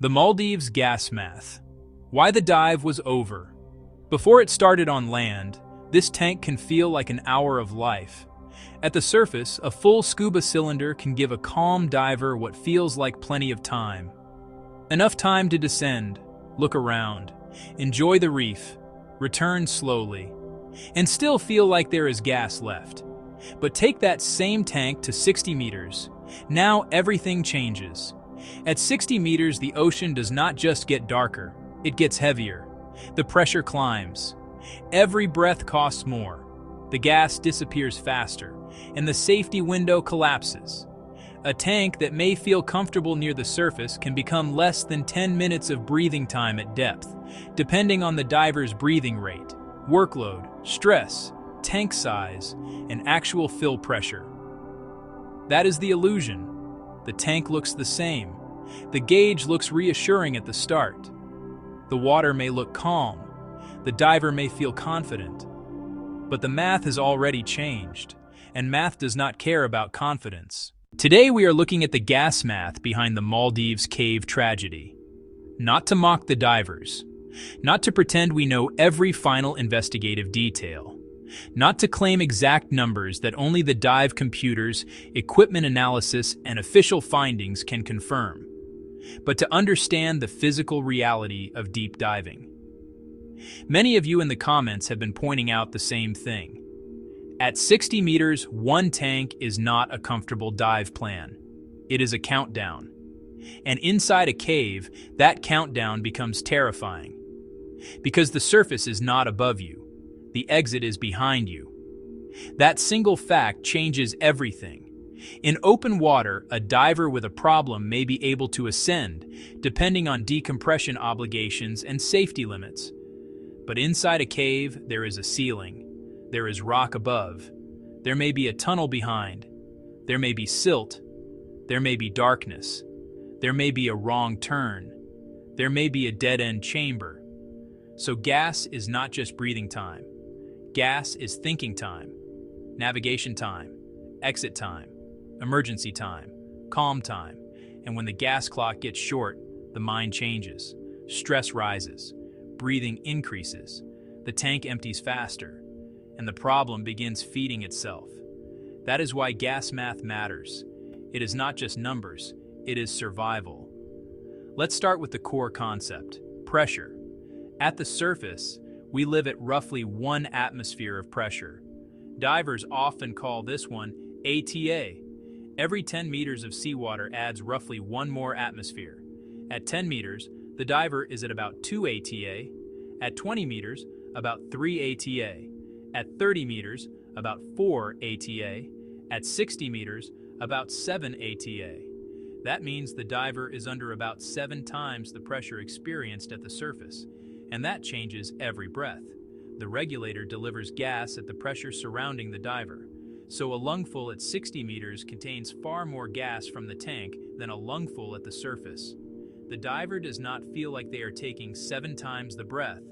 The Maldives gas math. Why the dive was over. Before it started on land, this tank can feel like an hour of life. At the surface, a full scuba cylinder can give a calm diver what feels like plenty of time. Enough time to descend, look around, enjoy the reef, return slowly, and still feel like there is gas left. But take that same tank to 60 meters. Now everything changes. At 60 meters, the ocean does not just get darker, it gets heavier. The pressure climbs. Every breath costs more. The gas disappears faster, and the safety window collapses. A tank that may feel comfortable near the surface can become less than 10 minutes of breathing time at depth, depending on the diver's breathing rate, workload, stress, tank size, and actual fill pressure. That is the illusion. The tank looks the same. The gauge looks reassuring at the start. The water may look calm. The diver may feel confident. But the math has already changed, and math does not care about confidence. Today we are looking at the gas math behind the Maldives cave tragedy. Not to mock the divers, not to pretend we know every final investigative detail, not to claim exact numbers that only the dive computers, equipment analysis, and official findings can confirm, but to understand the physical reality of deep diving. Many of you in the comments have been pointing out the same thing. At 60 meters, one tank is not a comfortable dive plan. It is a countdown. And inside a cave, that countdown becomes terrifying. Because the surface is not above you. The exit is behind you. That single fact changes everything. In open water, a diver with a problem may be able to ascend, depending on decompression obligations and safety limits. But inside a cave, there is a ceiling. There is rock above. There may be a tunnel behind. There may be silt. There may be darkness. There may be a wrong turn. There may be a dead-end chamber. So gas is not just breathing time. Gas is thinking time, navigation time, exit time, emergency time, calm time. And when the gas clock gets short, the mind changes. Stress rises. Breathing increases. The tank empties faster. And the problem begins feeding itself. That is why gas math matters. It is not just numbers, it is survival. Let's start with the core concept, pressure. At the surface, we live at roughly 1 atmosphere of pressure. Divers often call this one ATA. Every 10 meters of seawater adds roughly 1 more atmosphere. At 10 meters, the diver is at about 2 ATA. At 20 meters, about 3 ATA. At 30 meters, about 4 ATA. At 60 meters, about 7 ATA. That means the diver is under about 7 times the pressure experienced at the surface, and that changes every breath. The regulator delivers gas at the pressure surrounding the diver, so a lungful at 60 meters contains far more gas from the tank than a lungful at the surface. The diver does not feel like they are taking 7 times the breath.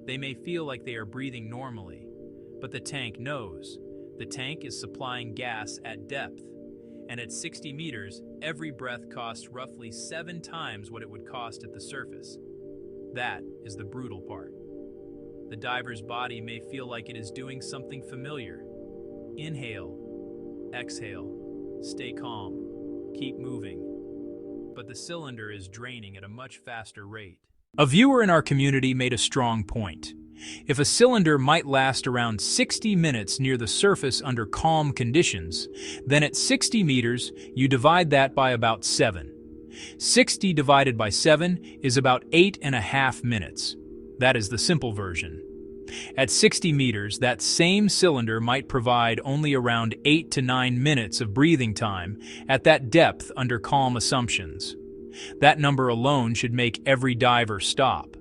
They may feel like they are breathing normally. But the tank knows. The tank is supplying gas at depth. And at 60 meters, every breath costs roughly 7 times what it would cost at the surface. That is the brutal part. The diver's body may feel like it is doing something familiar. Inhale, exhale, stay calm, keep moving. But the cylinder is draining at a much faster rate. A viewer in our community made a strong point. If a cylinder might last around 60 minutes near the surface under calm conditions, then at 60 meters, you divide that by about 7. 60 divided by 7 is about 8.5 minutes. That is the simple version. At 60 meters, that same cylinder might provide only around 8 to 9 minutes of breathing time at that depth under calm assumptions. That number alone should make every diver stop.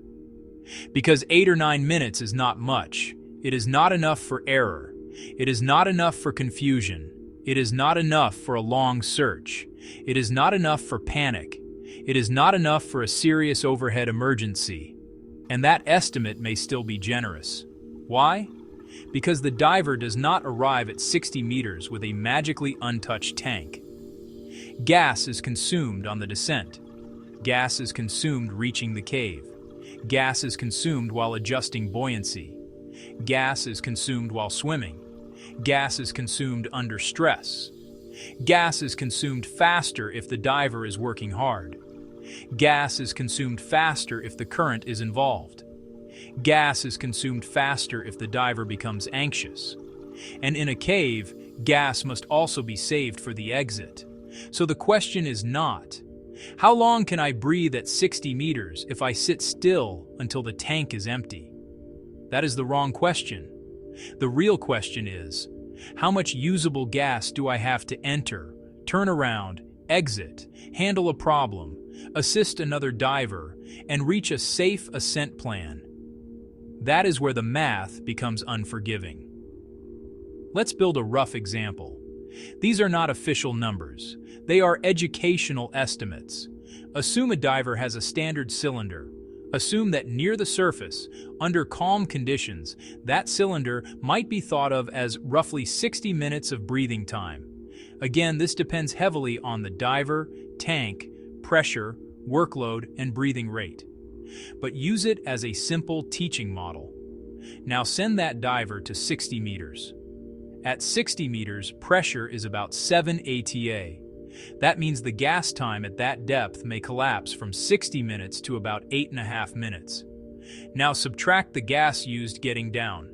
Because 8 or 9 minutes is not much. It is not enough for error. It is not enough for confusion. It is not enough for a long search. It is not enough for panic. It is not enough for a serious overhead emergency. And that estimate may still be generous. Why? Because the diver does not arrive at 60 meters with a magically untouched tank. Gas is consumed on the descent. Gas is consumed reaching the cave. Gas is consumed while adjusting buoyancy. Gas is consumed while swimming. Gas is consumed under stress. Gas is consumed faster if the diver is working hard. Gas is consumed faster if the current is involved. Gas is consumed faster if the diver becomes anxious. And in a cave, gas must also be saved for the exit. So the question is not, how long can I breathe at 60 meters if I sit still until the tank is empty? That is the wrong question. The real question is, how much usable gas do I have to enter, turn around, exit, handle a problem, assist another diver, and reach a safe ascent plan? That is where the math becomes unforgiving. Let's build a rough example. These are not official numbers. They are educational estimates. Assume a diver has a standard cylinder. Assume that near the surface, under calm conditions, that cylinder might be thought of as roughly 60 minutes of breathing time. Again, this depends heavily on the diver, tank, pressure, workload, and breathing rate. But use it as a simple teaching model. Now send that diver to 60 meters. At 60 meters, pressure is about 7 ATA. That means the gas time at that depth may collapse from 60 minutes to about 8.5 minutes. Now subtract the gas used getting down.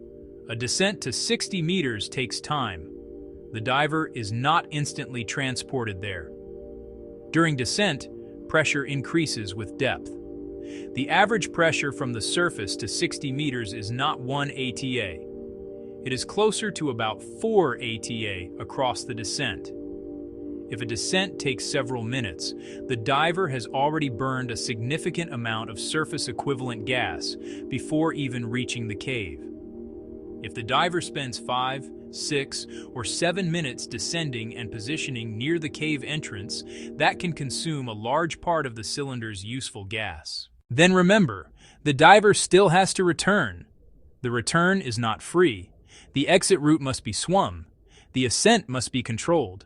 A descent to 60 meters takes time. The diver is not instantly transported there. During descent, pressure increases with depth. The average pressure from the surface to 60 meters is not 1 ATA. It is closer to about 4 ATA across the descent. If a descent takes several minutes, the diver has already burned a significant amount of surface equivalent gas before even reaching the cave. If the diver spends 5, 6, or 7 minutes descending and positioning near the cave entrance, that can consume a large part of the cylinder's useful gas. Then remember, the diver still has to return. The return is not free. The exit route must be swum. The ascent must be controlled.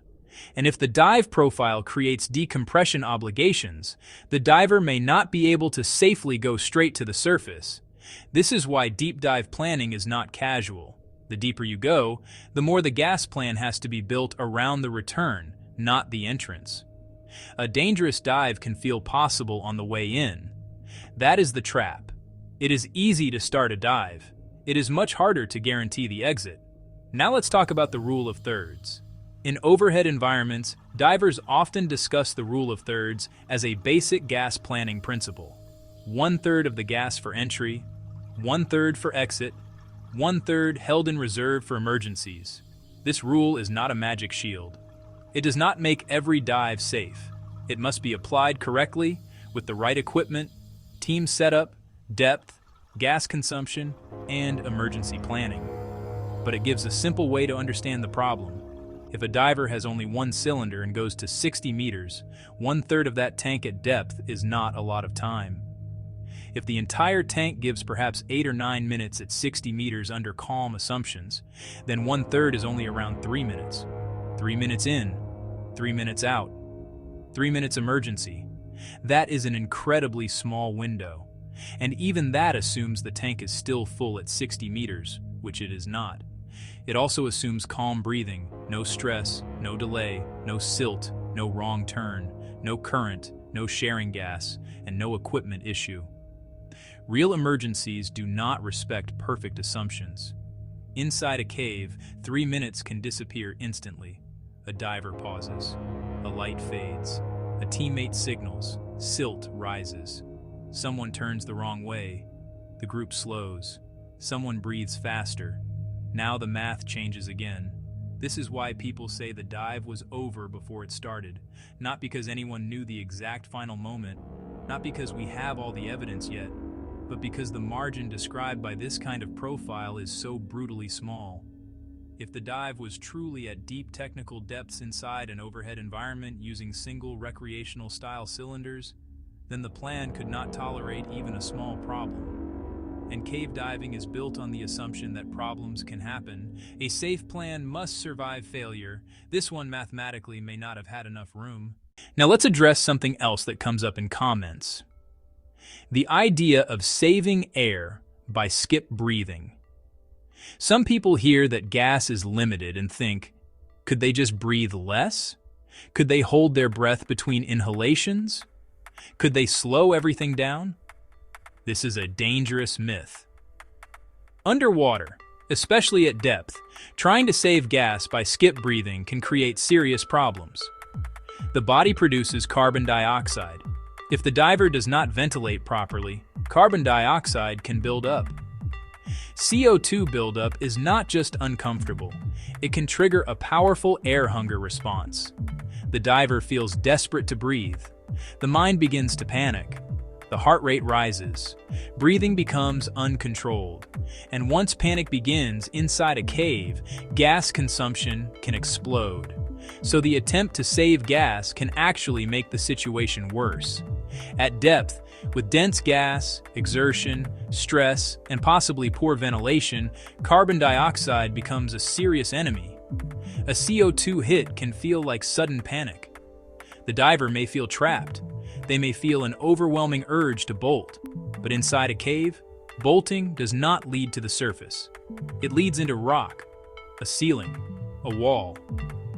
And if the dive profile creates decompression obligations, the diver may not be able to safely go straight to the surface. This is why deep dive planning is not casual. The deeper you go, the more the gas plan has to be built around the return, not the entrance. A dangerous dive can feel possible on the way in. That is the trap. It is easy to start a dive. It is much harder to guarantee the exit. Now let's talk about the rule of thirds. In overhead environments, divers often discuss the rule of thirds as a basic gas planning principle. 1/3 of the gas for entry, 1/3 for exit, 1/3 held in reserve for emergencies. This rule is not a magic shield. It does not make every dive safe. It must be applied correctly with the right equipment, team setup, depth, gas consumption, and emergency planning. But it gives a simple way to understand the problem. If a diver has only one cylinder and goes to 60 meters, 1/3 of that tank at depth is not a lot of time. If the entire tank gives perhaps 8 or 9 minutes at 60 meters under calm assumptions, then 1/3 is only around 3 minutes. 3 minutes in, 3 minutes out, 3 minutes emergency. That is an incredibly small window. And even that assumes the tank is still full at 60 meters, which it is not. It also assumes calm breathing, no stress, no delay, no silt, no wrong turn, no current, no sharing gas, and no equipment issue. Real emergencies do not respect perfect assumptions. Inside a cave, 3 minutes can disappear instantly. A diver pauses. A light fades. A teammate signals. Silt rises. Someone turns the wrong way. The group slows. Someone breathes faster. Now the math changes again. This is why people say the dive was over before it started. Not because anyone knew the exact final moment, not because we have all the evidence yet, but because the margin described by this kind of profile is so brutally small. If the dive was truly at deep technical depths inside an overhead environment using single recreational-style cylinders, then the plan could not tolerate even a small problem. And cave diving is built on the assumption that problems can happen. A safe plan must survive failure. This one mathematically may not have had enough room. Now let's address something else that comes up in comments. The idea of saving air by skip breathing. Some people hear that gas is limited and think, could they just breathe less? Could they hold their breath between inhalations? Could they slow everything down? This is a dangerous myth. Underwater, especially at depth, trying to save gas by skip breathing can create serious problems. The body produces carbon dioxide. If the diver does not ventilate properly, carbon dioxide can build up. CO2 buildup is not just uncomfortable, it can trigger a powerful air hunger response. The diver feels desperate to breathe. The mind begins to panic. The heart rate rises. Breathing becomes uncontrolled. And once panic begins inside a cave, gas consumption can explode. So the attempt to save gas can actually make the situation worse. At depth, with dense gas, exertion, stress, and possibly poor ventilation, carbon dioxide becomes a serious enemy. A CO2 hit can feel like sudden panic. The diver may feel trapped. They may feel an overwhelming urge to bolt. But inside a cave, bolting does not lead to the surface. It leads into rock, a ceiling, a wall,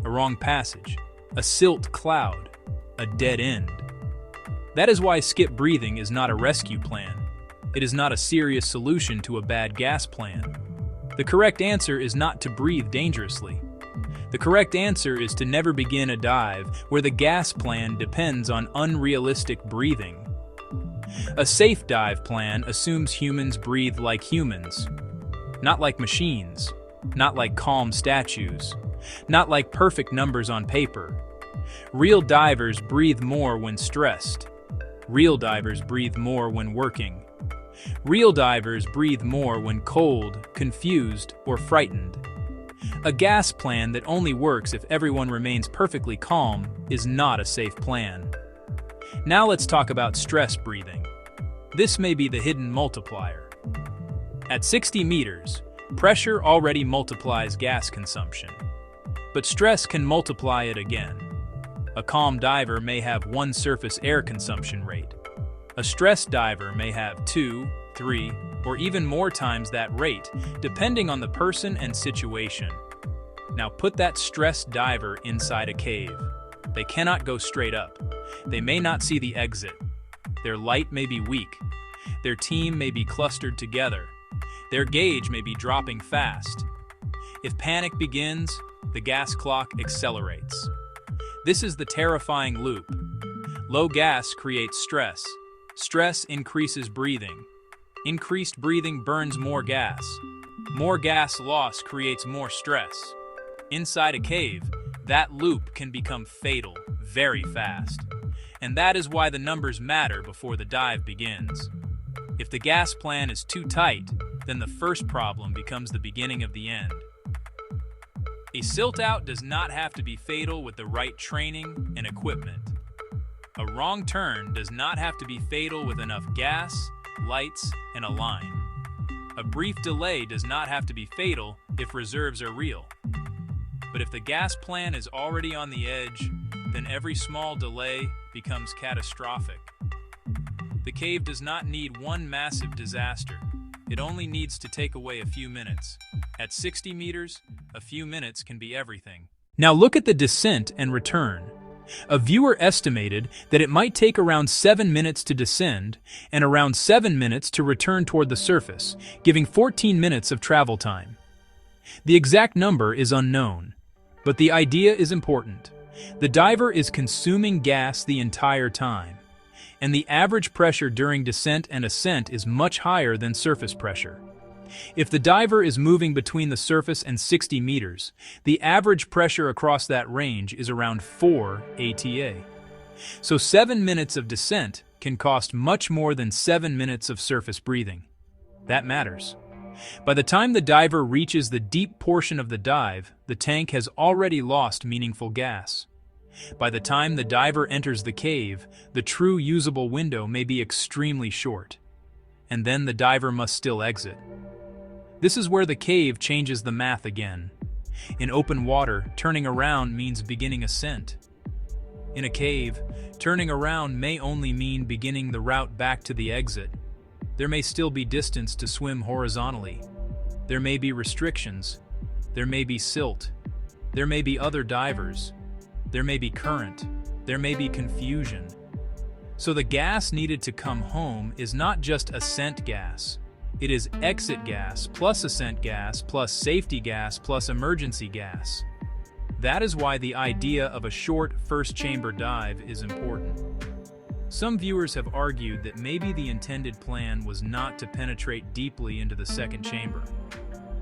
a wrong passage, a silt cloud, a dead end. That is why skip breathing is not a rescue plan. It is not a serious solution to a bad gas plan. The correct answer is not to breathe dangerously. The correct answer is to never begin a dive where the gas plan depends on unrealistic breathing. A safe dive plan assumes humans breathe like humans, not like machines, not like calm statues, not like perfect numbers on paper. Real divers breathe more when stressed. Real divers breathe more when working. Real divers breathe more when cold, confused, or frightened. A gas plan that only works if everyone remains perfectly calm is not a safe plan. Now let's talk about stress breathing. This may be the hidden multiplier. At 60 meters, pressure already multiplies gas consumption. But stress can multiply it again. A calm diver may have 1 surface air consumption rate. A stressed diver may have 2, 3, or even more times that rate, depending on the person and situation. Now put that stressed diver inside a cave. They cannot go straight up. They may not see the exit. Their light may be weak. Their team may be clustered together. Their gauge may be dropping fast. If panic begins, the gas clock accelerates. This is the terrifying loop. Low gas creates stress. Stress increases breathing. Increased breathing burns more gas. More gas loss creates more stress. Inside a cave, that loop can become fatal very fast. And that is why the numbers matter before the dive begins. If the gas plan is too tight, then the first problem becomes the beginning of the end. A silt out does not have to be fatal with the right training and equipment. A wrong turn does not have to be fatal with enough gas, lights, and a line. A brief delay does not have to be fatal if reserves are real. But if the gas plan is already on the edge, then every small delay becomes catastrophic. The cave does not need one massive disaster. It only needs to take away a few minutes. At 60 meters, a few minutes can be everything. Now look at the descent and return. A viewer estimated that it might take around 7 minutes to descend and around 7 minutes to return toward the surface, giving 14 minutes of travel time. The exact number is unknown, but the idea is important. The diver is consuming gas the entire time, and the average pressure during descent and ascent is much higher than surface pressure. If the diver is moving between the surface and 60 meters, the average pressure across that range is around 4 ATA. So 7 minutes of descent can cost much more than 7 minutes of surface breathing. That matters. By the time the diver reaches the deep portion of the dive, the tank has already lost meaningful gas. By the time the diver enters the cave, the true usable window may be extremely short. And then the diver must still exit. This is where the cave changes the math again. In open water, turning around means beginning ascent. In a cave, turning around may only mean beginning the route back to the exit. There may still be distance to swim horizontally. There may be restrictions. There may be silt. There may be other divers. There may be current. There may be confusion. So the gas needed to come home is not just ascent gas. It is exit gas plus ascent gas plus safety gas plus emergency gas. That is why the idea of a short first chamber dive is important. Some viewers have argued that maybe the intended plan was not to penetrate deeply into the second chamber.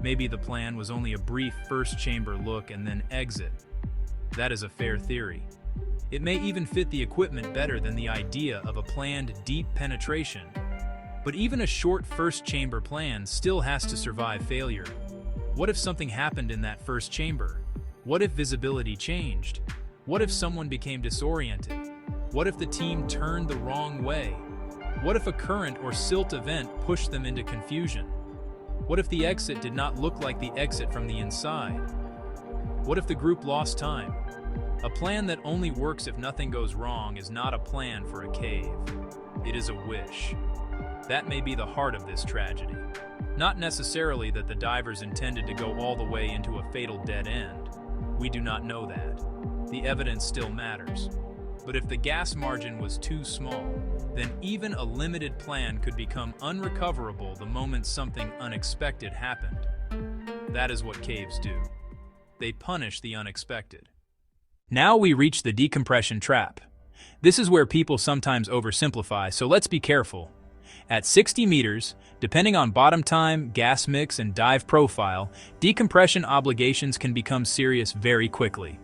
Maybe the plan was only a brief first chamber look and then exit. That is a fair theory. It may even fit the equipment better than the idea of a planned deep penetration. But even a short first chamber plan still has to survive failure. What if something happened in that first chamber? What if visibility changed? What if someone became disoriented? What if the team turned the wrong way? What if a current or silt event pushed them into confusion? What if the exit did not look like the exit from the inside? What if the group lost time? A plan that only works if nothing goes wrong is not a plan for a cave. It is a wish. That may be the heart of this tragedy. Not necessarily that the divers intended to go all the way into a fatal dead end. We do not know that. The evidence still matters. But if the gas margin was too small, then even a limited plan could become unrecoverable the moment something unexpected happened. That is what caves do. They punish the unexpected. Now we reach the decompression trap. This is where people sometimes oversimplify, so let's be careful. At 60 meters, depending on bottom time, gas mix, and dive profile, decompression obligations can become serious very quickly.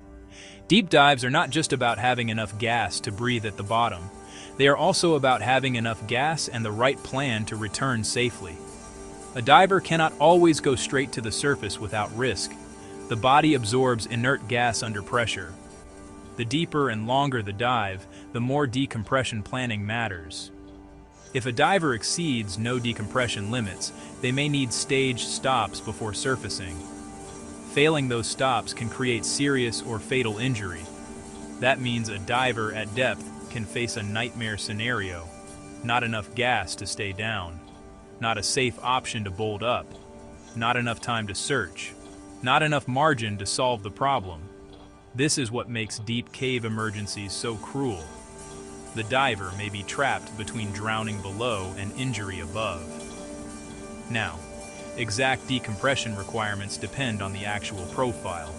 Deep dives are not just about having enough gas to breathe at the bottom. They are also about having enough gas and the right plan to return safely. A diver cannot always go straight to the surface without risk. The body absorbs inert gas under pressure. The deeper and longer the dive, the more decompression planning matters. If a diver exceeds no decompression limits, they may need staged stops before surfacing. Failing those stops can create serious or fatal injury. That means a diver at depth can face a nightmare scenario. Not enough gas to stay down. Not a safe option to bolt up. Not enough time to search. Not enough margin to solve the problem. This is what makes deep cave emergencies so cruel. The diver may be trapped between drowning below and injury above. Now, exact decompression requirements depend on the actual profile.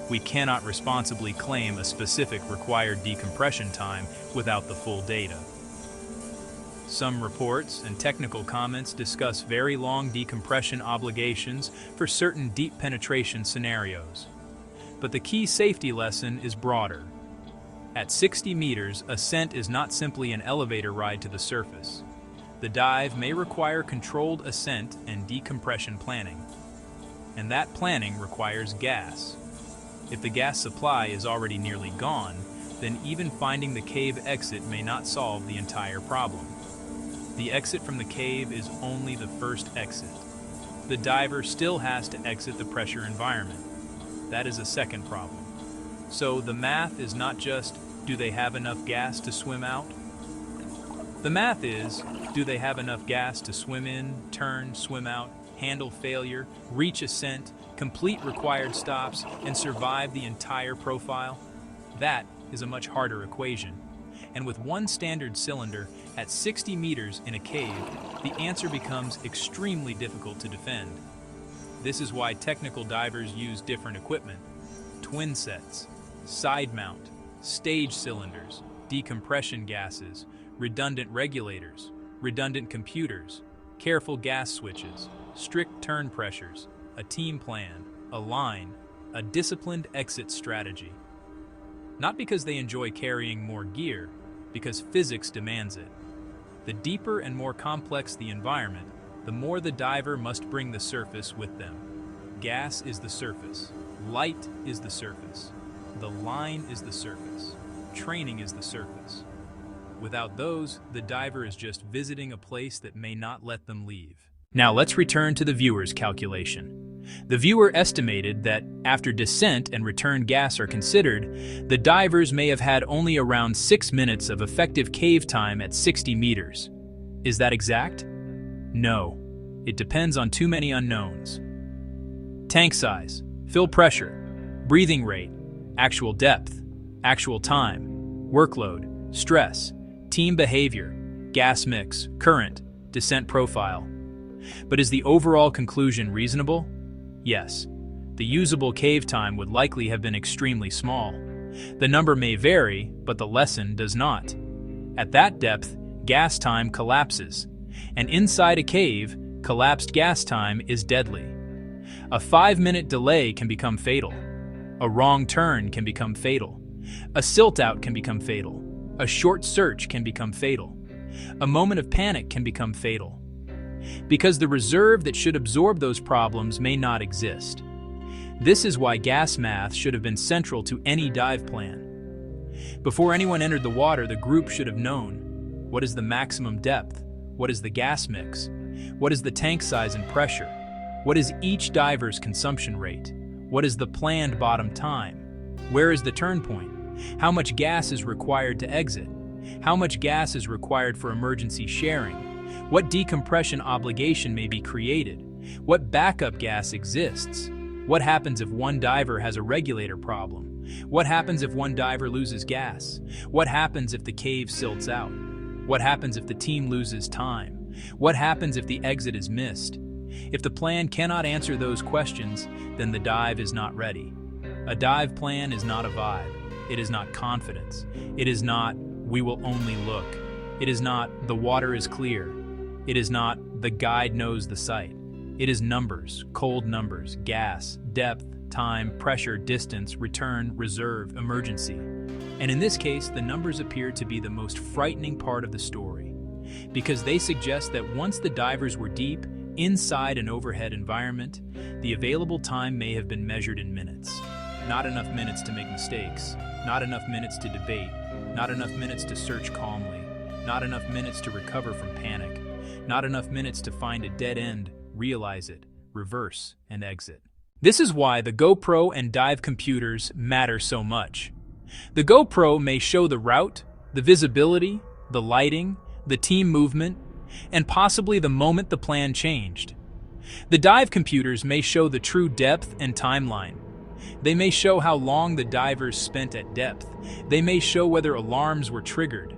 We cannot responsibly claim a specific required decompression time without the full data. Some reports and technical comments discuss very long decompression obligations for certain deep penetration scenarios. But the key safety lesson is broader. At 60 meters, ascent is not simply an elevator ride to the surface. The dive may require controlled ascent and decompression planning. And that planning requires gas. If the gas supply is already nearly gone, then even finding the cave exit may not solve the entire problem. The exit from the cave is only the first exit. The diver still has to exit the pressure environment. That is a second problem. So the math is not just, do they have enough gas to swim out? The math is, do they have enough gas to swim in, turn, swim out, handle failure, reach ascent, complete required stops, and survive the entire profile? That is a much harder equation. And with one standard cylinder at 60 meters in a cave, the answer becomes extremely difficult to defend. This is why technical divers use different equipment: twin sets, side mount, stage cylinders, decompression gases, redundant regulators, redundant computers, careful gas switches, strict turn pressures, a team plan, a line, a disciplined exit strategy. Not because they enjoy carrying more gear, because physics demands it. The deeper and more complex the environment, the more the diver must bring the surface with them. Gas is the surface. Light is the surface. The line is the surface. Training is the surface. Without those, the diver is just visiting a place that may not let them leave. Now let's return to the viewer's calculation. The viewer estimated that, after descent and return gas are considered, the divers may have had only around 6 minutes of effective cave time at 60 meters. Is that exact? No. It depends on too many unknowns. Tank size, fill pressure, breathing rate, actual depth, actual time, workload, stress, team behavior, gas mix, current, descent profile. But is the overall conclusion reasonable? Yes. The usable cave time would likely have been extremely small. The number may vary, but the lesson does not. At that depth, gas time collapses, and inside a cave, collapsed gas time is deadly. A 5-minute delay can become fatal. A wrong turn can become fatal. A silt-out can become fatal. A short search can become fatal. A moment of panic can become fatal. Because the reserve that should absorb those problems may not exist. This is why gas math should have been central to any dive plan. Before anyone entered the water, the group should have known: what is the maximum depth? What is the gas mix? What is the tank size and pressure? What is each diver's consumption rate? What is the planned bottom time? Where is the turn point? How much gas is required to exit? How much gas is required for emergency sharing? What decompression obligation may be created? What backup gas exists? What happens if one diver has a regulator problem? What happens if one diver loses gas? What happens if the cave silts out? What happens if the team loses time? What happens if the exit is missed? If the plan cannot answer those questions, then the dive is not ready. A dive plan is not a vibe. It is not confidence. It is not, "we will only look." It is not, "the water is clear." It is not, "the guide knows the site." It is numbers, cold numbers, gas, depth, time, pressure, distance, return, reserve, emergency. And in this case, the numbers appear to be the most frightening part of the story, because they suggest that once the divers were deep, inside an overhead environment, the available time may have been measured in minutes. Not enough minutes to make mistakes, not enough minutes to debate, not enough minutes to search calmly, not enough minutes to recover from panic, not enough minutes to find a dead end, realize it, reverse, and exit. This is why the GoPro and dive computers matter so much. The GoPro may show the route, the visibility, the lighting, the team movement, and possibly the moment the plan changed. The dive computers may show the true depth and timeline. They may show how long the divers spent at depth. They may show whether alarms were triggered.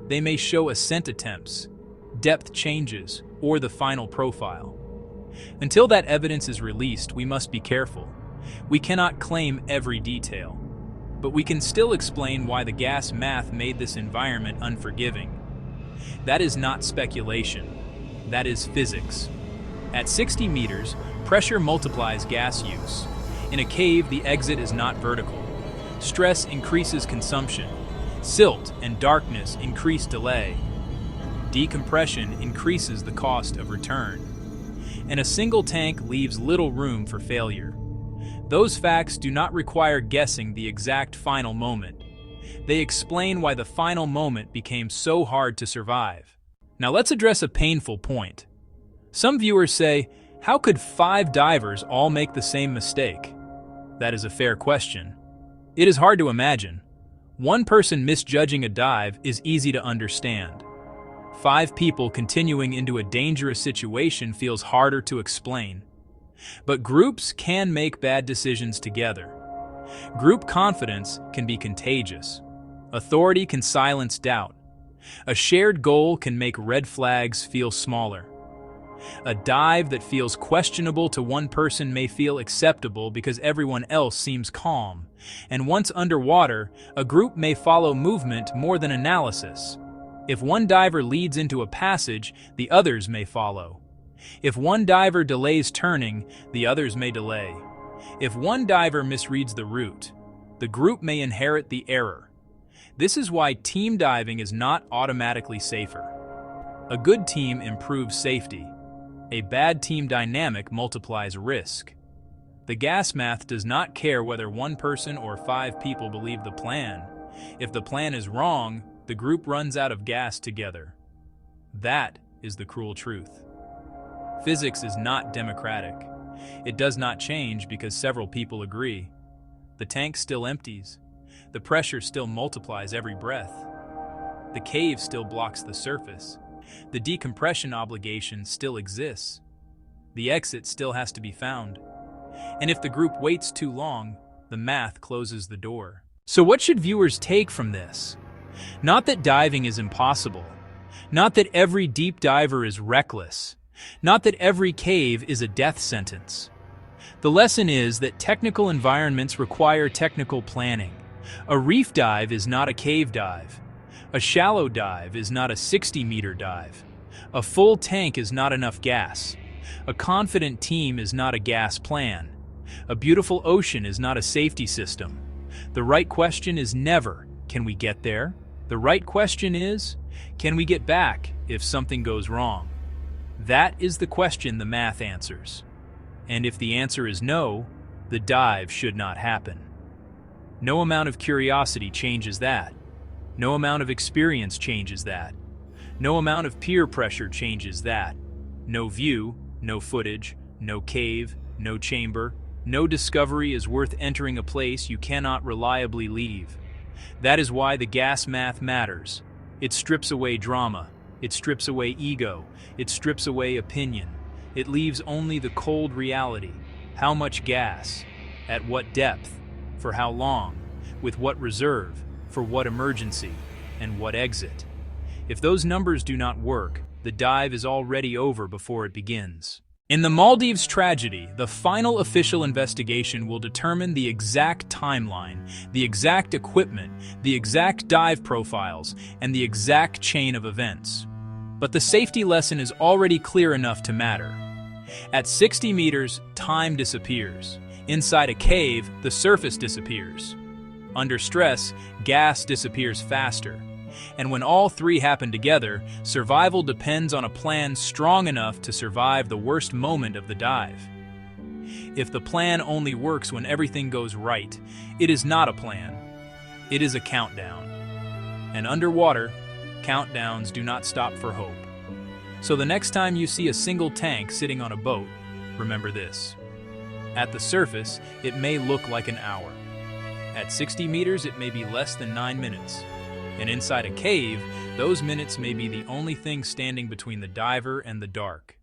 They may show ascent attempts, depth changes, or the final profile. Until that evidence is released, we must be careful. We cannot claim every detail, but we can still explain why the gas math made this environment unforgiving. That is not speculation. That is physics. At 60 meters, pressure multiplies gas use. In a cave, the exit is not vertical. Stress increases consumption. Silt and darkness increase delay. Decompression increases the cost of return. And a single tank leaves little room for failure. Those facts do not require guessing the exact final moment. They explain why the final moment became so hard to survive. Now let's address a painful point. Some viewers say, how could 5 divers all make the same mistake? That is a fair question. It is hard to imagine. One person misjudging a dive is easy to understand. 5 people continuing into a dangerous situation feels harder to explain. But groups can make bad decisions together. Group confidence can be contagious. Authority can silence doubt. A shared goal can make red flags feel smaller. A dive that feels questionable to one person may feel acceptable because everyone else seems calm. And once underwater, a group may follow movement more than analysis. If one diver leads into a passage, the others may follow. If one diver delays turning, the others may delay. If one diver misreads the route, the group may inherit the error. This is why team diving is not automatically safer. A good team improves safety. A bad team dynamic multiplies risk. The gas math does not care whether one person or 5 people believe the plan. If the plan is wrong, the group runs out of gas together. That is the cruel truth. Physics is not democratic. It does not change because several people agree. The tank still empties. The pressure still multiplies every breath. The cave still blocks the surface. The decompression obligation still exists. The exit still has to be found. And if the group waits too long, the math closes the door. So what should viewers take from this? Not that diving is impossible. Not that every deep diver is reckless. Not that every cave is a death sentence. The lesson is that technical environments require technical planning. A reef dive is not a cave dive. A shallow dive is not a 60-meter dive. A full tank is not enough gas. A confident team is not a gas plan. A beautiful ocean is not a safety system. The right question is never, can we get there? The right question is, can we get back if something goes wrong? That is the question the math answers. And if the answer is no, the dive should not happen. No amount of curiosity changes that. No amount of experience changes that. No amount of peer pressure changes that. No view, no footage, no cave, no chamber, no discovery is worth entering a place you cannot reliably leave. That is why the gas math matters. It strips away drama. It strips away ego. It strips away opinion. It leaves only the cold reality. How much gas? At what depth? For how long? With what reserve? For what emergency? And what exit? If those numbers do not work, the dive is already over before it begins. In the Maldives tragedy, the final official investigation will determine the exact timeline, the exact equipment, the exact dive profiles, and the exact chain of events. But the safety lesson is already clear enough to matter. At 60 meters, time disappears. Inside a cave, the surface disappears. Under stress, gas disappears faster. And when all three happen together, survival depends on a plan strong enough to survive the worst moment of the dive. If the plan only works when everything goes right, it is not a plan. It is a countdown. And underwater, countdowns do not stop for hope. So the next time you see a single tank sitting on a boat, remember this. At the surface, it may look like an hour. At 60 meters, it may be less than 9 minutes. And inside a cave, those minutes may be the only thing standing between the diver and the dark.